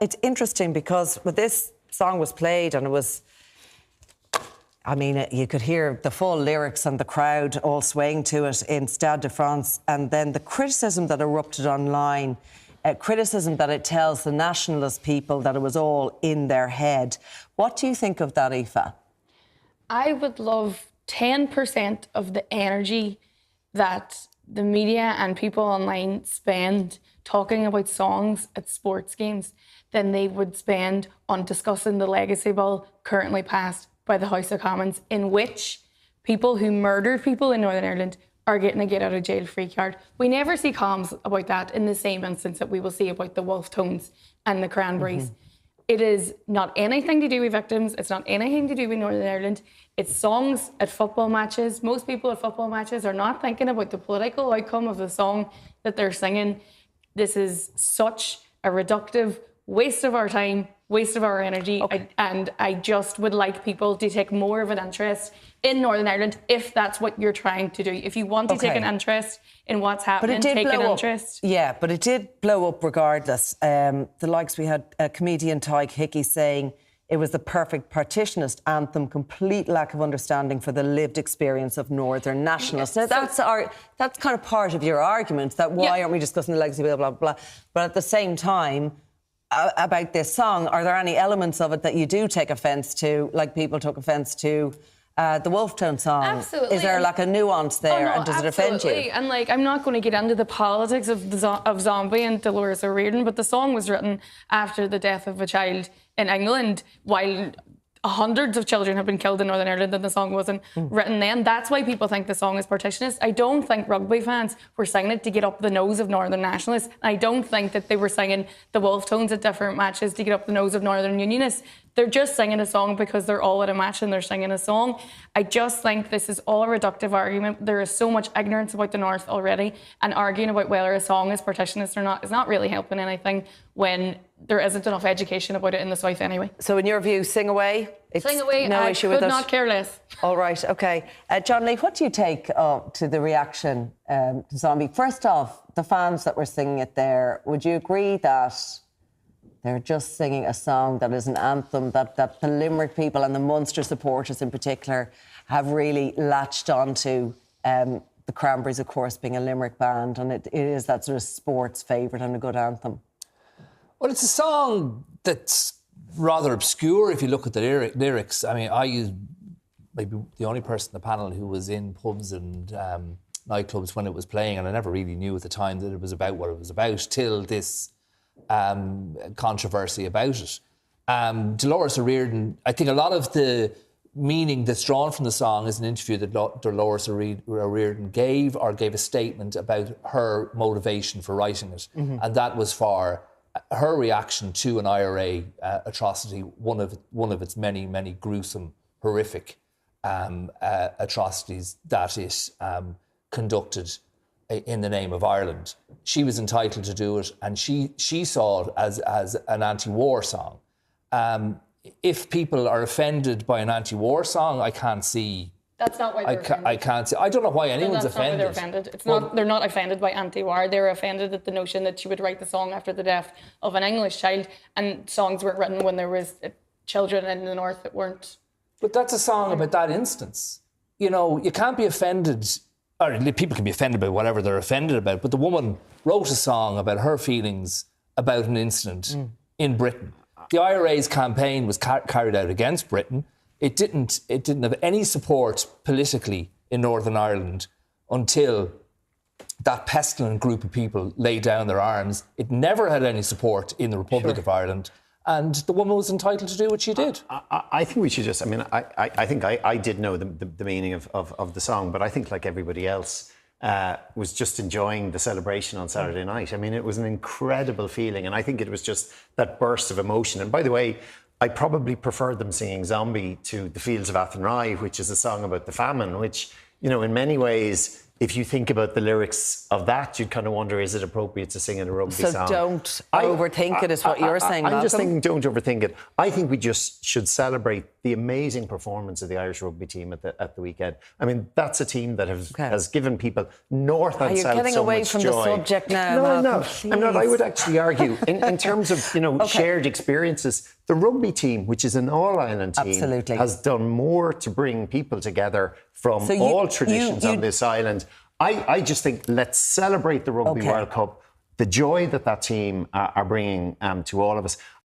It's interesting because when this song was played and it was, I mean, you could hear the full lyrics and the crowd all swaying to it in Stade de France, and then the criticism that erupted online, criticism that it tells the nationalist people that it was all in their head. What do you think of that, Aoife? I would love 10% of the energy that the media and people online spend talking about songs at sports games than they would spend on discussing the legacy bill currently passed by the House of Commons, in which people who murdered people in Northern Ireland are getting a get-out-of-jail-free card. We never see comms about that in the same instance that we will see about the Wolf Tones and the Cranberries. It is not anything to do with victims. It's not anything to do with Northern Ireland. It's songs at football matches. Most people at football matches are not thinking about the political outcome of the song that they're singing. This is such a reductive waste of our time, waste of our energy. Okay. And I just would like people to take more of an interest in Northern Ireland if that's what you're trying to do. If you want to take an interest in what's happening, take an interest. Yeah, but it did blow up regardless. The likes, we had a comedian, Tyke Hickey, saying it was the perfect partitionist anthem, complete lack of understanding for the lived experience of Northern nationalists. Now, that's kind of part of your argument, that why aren't we discussing the legacy, blah, blah, blah. But at the same time, about this song, are there any elements of it that you do take offence to, like people took offence to the Wolf Tone song? Absolutely. Is there like a nuance there, and does it offend you? And like, I'm not going to get into the politics of Zombie and Dolores O'Riordan, but the song was written after the death of a child in England, while hundreds of children have been killed in Northern Ireland, and the song wasn't written then. That's why people think the song is partitionist. I don't think rugby fans were singing it to get up the nose of Northern nationalists. I don't think that they were singing the Wolf Tones at different matches to get up the nose of Northern Unionists. They're just singing a song because they're all at a match and they're singing a song. I just think this is all a reductive argument. There is so much ignorance about the North already, and arguing about whether a song is partitionist or not is not really helping anything when there isn't enough education about it in the South anyway. So in your view, sing away? Sing away, no issue with it? I could not care less. All right, OK. John Lee, what do you take to the reaction to Zombie? First off, the fans that were singing it there, would you agree that they're just singing a song that is an anthem that the Limerick people and the Munster supporters in particular have really latched onto? The Cranberries, of course, being a Limerick band, and it is that sort of sports favourite and a good anthem. Well, it's a song that's rather obscure if you look at the lyrics. I mean, I was maybe the only person in the panel who was in pubs and nightclubs when it was playing, and I never really knew at the time that it was about what it was about till this controversy about it. Dolores O'Riordan, I think a lot of the meaning that's drawn from the song is an interview that Dolores O'Riordan gave a statement about her motivation for writing it. And that was for her reaction to an IRA atrocity, one of its many, many gruesome, horrific atrocities that it conducted in the name of Ireland. She was entitled to do it, and she saw it as an anti-war song. If people are offended by an anti-war song, I can't see. That's not why they're offended. I can't see. I don't know why anyone's offended. That's not why they're offended. It's not. They're not offended by anti-war. They're offended at the notion that she would write the song after the death of an English child, and songs weren't written when there was children in the North that weren't. But that's a song about that instance. You know, you can't be offended. Or people can be offended by whatever they're offended about. But the woman wrote a song about her feelings about an incident in Britain. The IRA's campaign was carried out against Britain. It didn't have any support politically in Northern Ireland until that pestilent group of people laid down their arms. It never had any support in the Republic of Ireland. And the woman was entitled to do what she did. I think we should just, I mean, I think I did know the meaning of the song, but I think like everybody else was just enjoying the celebration on Saturday night. I mean, it was an incredible feeling, and I think it was just that burst of emotion. And by the way, I probably preferred them singing Zombie to The Fields of Athenry, which is a song about the famine, which, you know, in many ways if you think about the lyrics of that, you'd kind of wonder, is it appropriate to sing in a rugby So song? don't overthink it, is what you're saying, I'm just Malcolm. thinking, don't overthink it. I think we just should celebrate the amazing performance of the Irish rugby team at the weekend. I mean, that's a team that has given people north and You're south getting so away much from joy. the subject now, No, Malcolm, I'm not. I please. would actually argue, in terms of shared experiences, the rugby team, which is an all-island team, Absolutely. has done more to bring people together from So all traditions on this island. I just think, let's celebrate the Rugby World Cup, the joy that team are bringing to all of us.